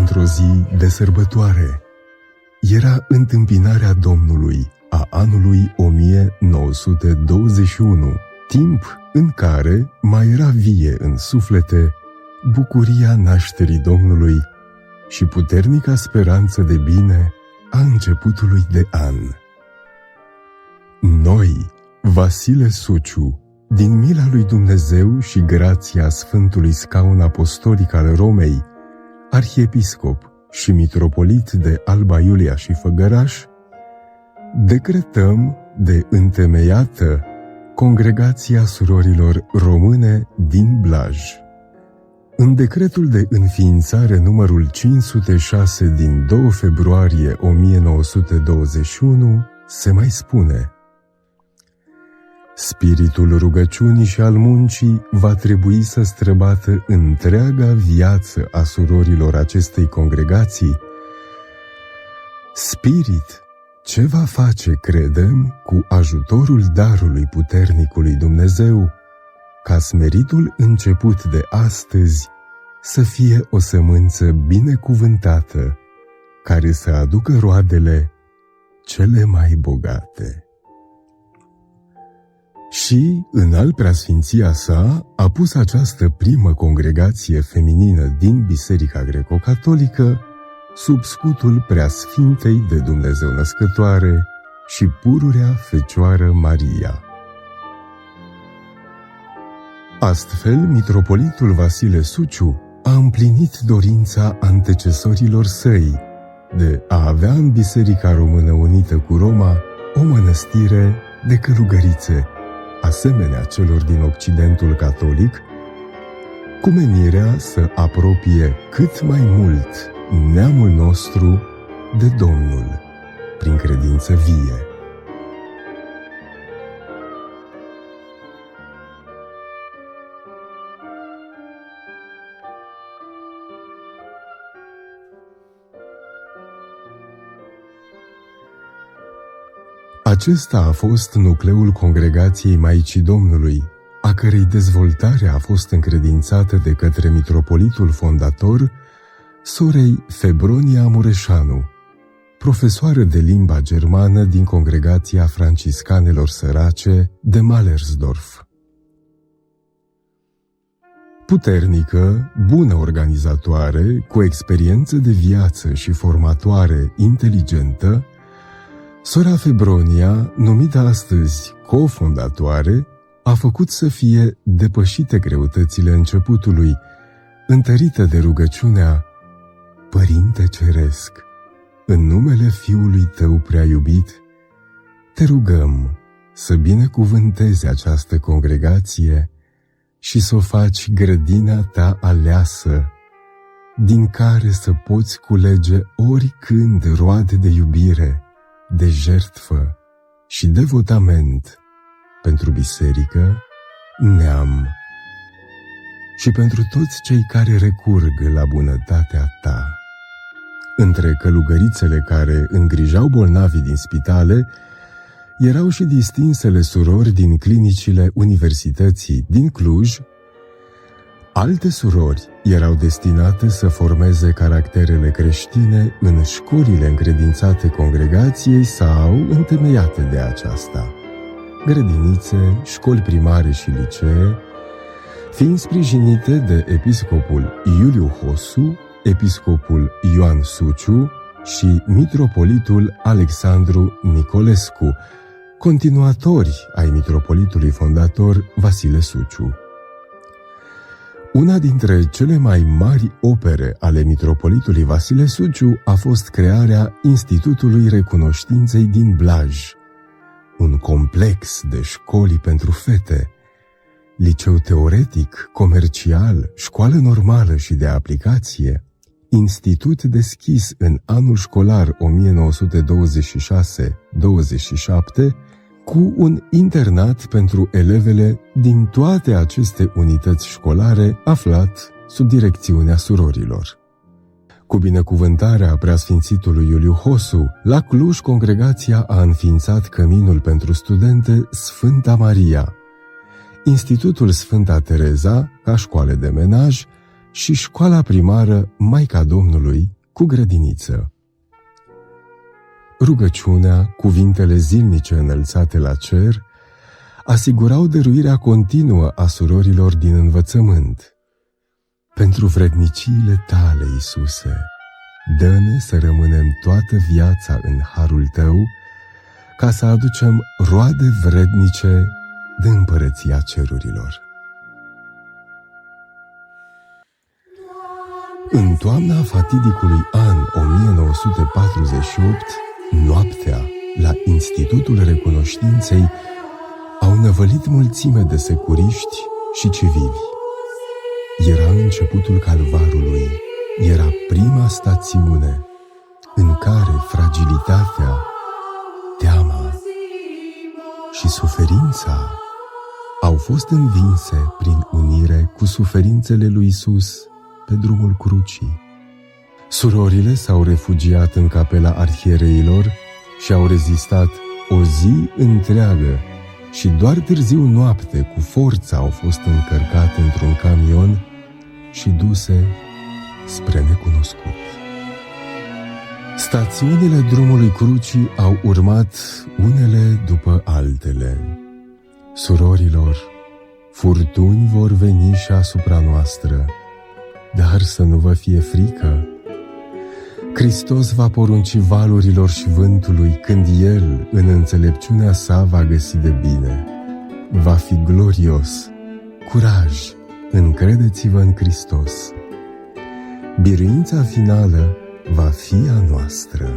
într-o zi de sărbătoare. Era întâmpinarea Domnului a anului 1921, timp în care mai era vie în suflete bucuria nașterii Domnului și puternica speranță de bine a începutului de an. Noi, Vasile Suciu, din mila lui Dumnezeu și grația Sfântului Scaun Apostolic al Romei, arhiepiscop și mitropolit de Alba Iulia și Făgăraș, decretăm de întemeiată Congregația Surorilor Române din Blaj. În decretul de înființare numărul 506 din 2 februarie 1921 se mai spune: spiritul rugăciunii și al muncii va trebui să străbată întreaga viață a surorilor acestei congregații. Spirit ce va face, credem, cu ajutorul darului puternicului Dumnezeu, ca smeritul început de astăzi să fie o sămânță binecuvântată, care să aducă roadele cele mai bogate. Și, în al preasfinția sa, a pus această primă congregație feminină din Biserica Greco-Catolică sub scutul Preasfintei de Dumnezeu Născătoare și pururea Fecioară Maria. Astfel, mitropolitul Vasile Suciu a împlinit dorința antecesorilor săi de a avea în Biserica Română Unită cu Roma o mănăstire de călugărițe, asemenea celor din Occidentul Catolic, cu menirea să apropie cât mai mult neamul nostru de Domnul, prin credință vie. Acesta a fost nucleul congregației Maicii Domnului, a cărei dezvoltare a fost încredințată de către mitropolitul fondator, sorei Febronia Mureșanu, profesoară de limba germană din congregația franciscanelor sărace de Malersdorf. Puternică, bună organizatoare, cu experiență de viață și formatoare inteligentă, sora Febronia, numită astăzi cofondatoare, a făcut să fie depășite greutățile începutului, întărită de rugăciunea: Părinte Ceresc, în numele Fiului Tău prea iubit, te rugăm să binecuvântezi această congregație și să o faci grădina Ta aleasă, din care să poți culege oricând roade de iubire, de jertfă și devotament pentru biserică, neam și pentru toți cei care recurg la bunătatea Ta. Între călugărițele care îngrijau bolnavii din spitale erau și distinsele surori din clinicile Universității din Cluj. Alte surori erau destinate să formeze caracterele creștine în școlile încredințate congregației sau întemeiate de aceasta, grădinițe, școli primare și licee, fiind sprijinite de episcopul Iuliu Hosu, episcopul Ioan Suciu și mitropolitul Alexandru Nicolescu, continuatori ai mitropolitului fondator Vasile Suciu. Una dintre cele mai mari opere ale mitropolitului Vasile Suciu a fost crearea Institutului Recunoștinței din Blaj, un complex de școli pentru fete, liceu teoretic, comercial, școală normală și de aplicație, institut deschis în anul școlar 1926-27, cu un internat pentru elevele din toate aceste unități școlare aflat sub direcțiunea surorilor. Cu binecuvântarea preasfințitului Iuliu Hosu, la Cluj congregația a înființat căminul pentru studente Sfânta Maria, Institutul Sfânta Tereza ca școală de menaj și școala primară Maica Domnului cu grădiniță. Rugăciunea, cuvintele zilnice înălțate la cer, asigurau dăruirea continuă a surorilor din învățământ. Pentru vredniciile tale, Iisuse, dă-ne să rămânem toată viața în harul tău, ca să aducem roade vrednice de împărăția cerurilor. În toamna fatidicului an 1948, noaptea, la Institutul Recunoștinței, au năvălit mulțime de securiști și civili. Era începutul calvarului, era prima stațiune în care fragilitatea, teama și suferința au fost învinse prin unire cu suferințele lui Iisus pe drumul crucii. Surorile s-au refugiat în capela arhiereilor și au rezistat o zi întreagă și doar târziu noapte cu forță au fost încărcate într-un camion și duse spre necunoscut. Stațiunile drumului crucii au urmat unele după altele. Surorilor, furtuni vor veni și asupra noastră, dar să nu vă fie frică. Hristos va porunci valurilor și vântului când El, în înțelepciunea sa, va găsi de bine. Va fi glorios. Curaj, încredeți-vă în Hristos. Biruința finală va fi a noastră.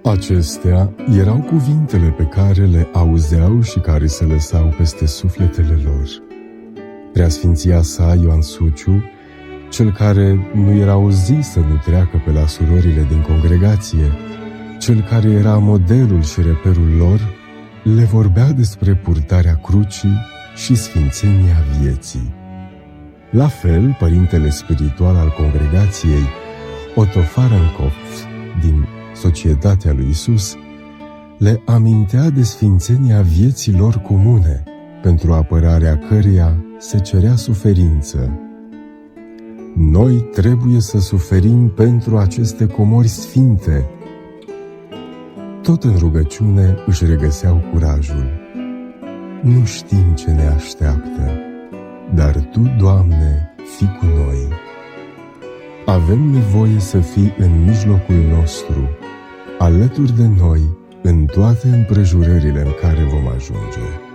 Acestea erau cuvintele pe care le auzeau și care se lăsau peste sufletele lor. Preasfinția sa, Ioan Suciu, cel care nu era o zi să nu treacă pe la surorile din congregație, cel care era modelul și reperul lor, le vorbea despre purtarea crucii și sfințenia vieții. La fel, părintele spiritual al congregației, Otto Fahrenkopf, din Societatea lui Isus, le amintea de sfințenia vieții lor comune, pentru apărarea căreia se cerea suferință. Noi trebuie să suferim pentru aceste comori sfinte. Tot în rugăciune își regăseau curajul. Nu știm ce ne așteaptă, dar Tu, Doamne, fii cu noi. Avem nevoie să fii în mijlocul nostru, alături de noi, în toate împrejurările în care vom ajunge.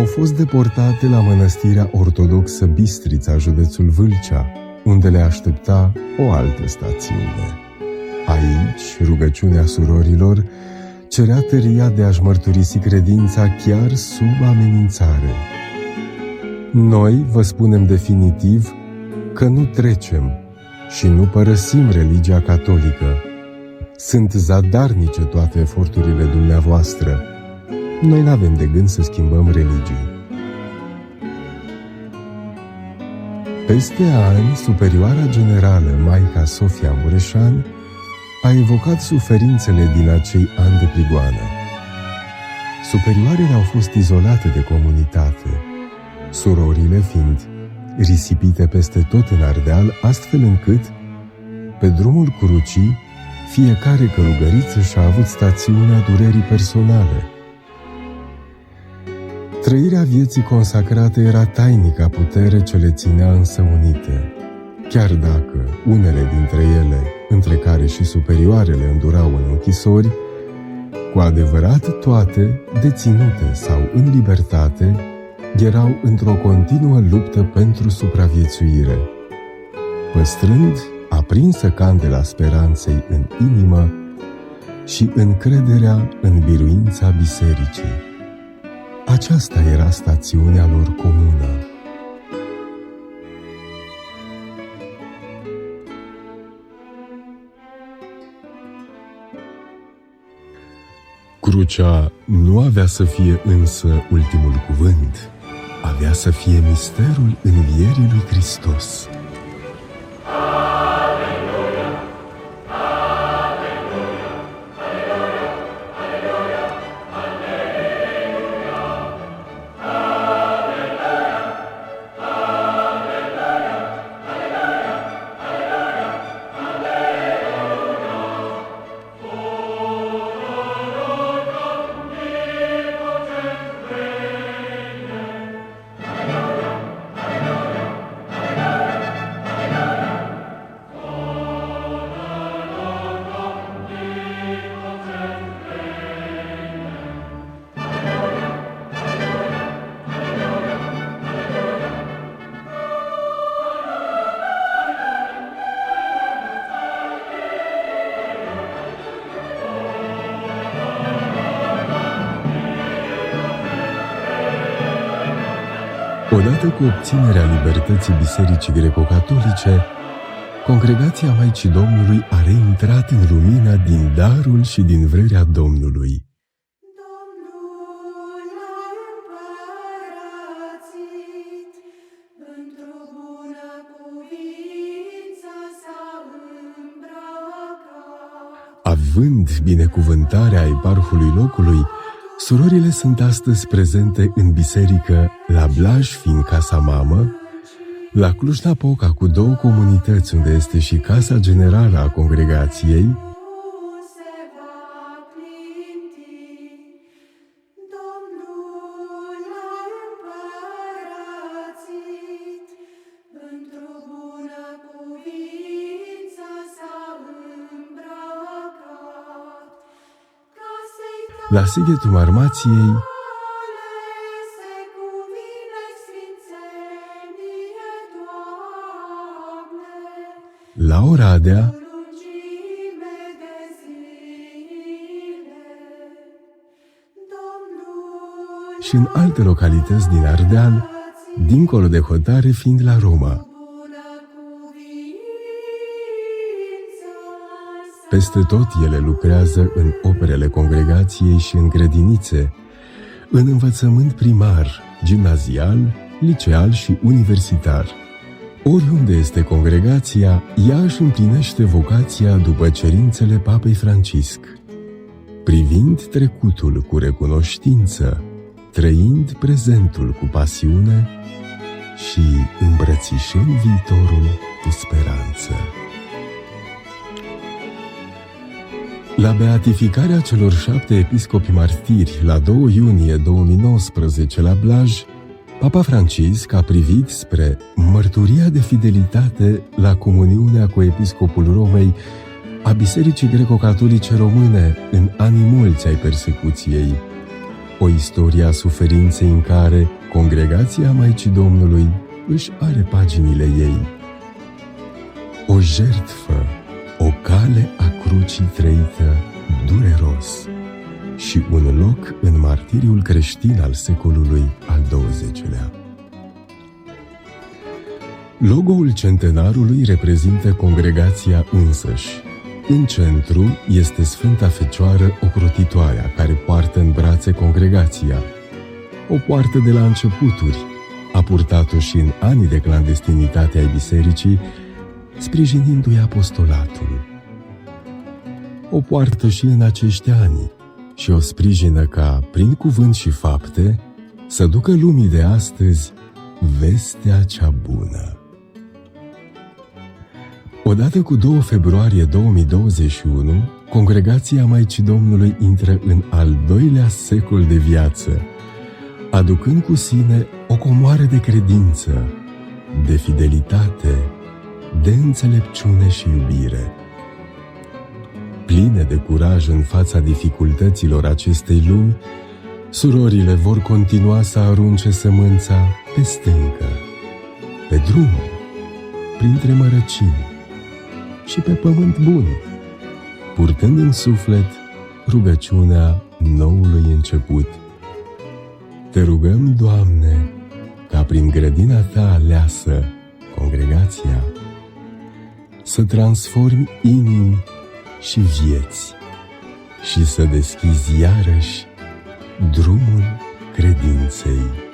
Au fost deportate la mănăstirea ortodoxă Bistrița, județul Vâlcea, unde le aștepta o altă stațiune. Aici, rugăciunea surorilor cerea tăria de a-și mărturisi credința chiar sub amenințare. Noi vă spunem definitiv că nu trecem și nu părăsim religia catolică. Sunt zadarnice toate eforturile dumneavoastră. Noi n-avem de gând să schimbăm religii. Peste ani, Superioara Generală, Maica Sofia Mureșan, a evocat suferințele din acei ani de prigoană. Superioarele au fost izolate de comunitate, surorile fiind risipite peste tot în Ardeal, astfel încât, pe drumul crucii, fiecare călugăriță și-a avut stațiunea durerii personale. Trăirea vieții consacrate era tainica putere ce le ținea însă unite, chiar dacă unele dintre ele, între care și superioarele, îndurau în închisori, cu adevărat toate, deținute sau în libertate, erau într-o continuă luptă pentru supraviețuire, păstrând aprinsă candela speranței în inimă și încrederea în biruința bisericii. Aceasta era stațiunea lor comună. Crucea nu avea să fie însă ultimul cuvânt, avea să fie misterul învierii lui Hristos. Odată cu obținerea libertății Bisericii Greco-Catolice, Congregația Maicii Domnului a reintrat în lumina din darul și din vrerea Domnului. Având binecuvântarea eparhului locului, surorile sunt astăzi prezente în biserică la Blaj, fiind casa mamă, la Cluj-Napoca, cu 2 comunități unde este și casa generală a congregației, la Sighetul Marmației, la Oradea, și în alte localități din Ardeal, dincolo de hotare, fiind la Roma. Peste tot ele lucrează în operele congregației și în grădinițe, în învățământ primar, gimnazial, liceal și universitar. Oriunde este congregația, ea își împlinește vocația după cerințele Papei Francisc, privind trecutul cu recunoștință, trăind prezentul cu pasiune și îmbrățișând viitorul cu speranță. La beatificarea celor 7 episcopi martiri la 2 iunie 2019 la Blaj, Papa Francisc a privit spre mărturia de fidelitate la comuniunea cu episcopul Romei a Bisericii Greco-Catolice Române în anii mulți ai persecuției, o istorie a suferinței în care Congregația Maicii Domnului își are paginile ei. O jertfă, o cale a crucii trăită dureros și un loc în martiriul creștin al secolului al XX-lea. Logo-ul centenarului reprezintă congregația însăși. În centru este Sfânta Fecioară Ocrotitoarea, care poartă în brațe congregația. O poartă de la începuturi, a purtat-o și în anii de clandestinitate ai bisericii, sprijinindu-i apostolatul. O poartă și în acești ani și o sprijină ca, prin cuvânt și fapte, să ducă lumii de astăzi vestea cea bună. Odată cu 2 februarie 2021, Congregația Maicii Domnului intră în al 2-lea secol de viață, aducând cu sine o comoară de credință, de fidelitate, de înțelepciune și iubire. Pline de curaj în fața dificultăților acestei lumi, surorile vor continua să arunce sămânța pe stâncă, pe drum, printre mărăcini și pe pământ bun, purtând în suflet rugăciunea noului început. Te rugăm, Doamne, ca prin grădina Ta aleasă, congregația, să transformi inimi și vieți și să deschizi iarăși drumul credinței.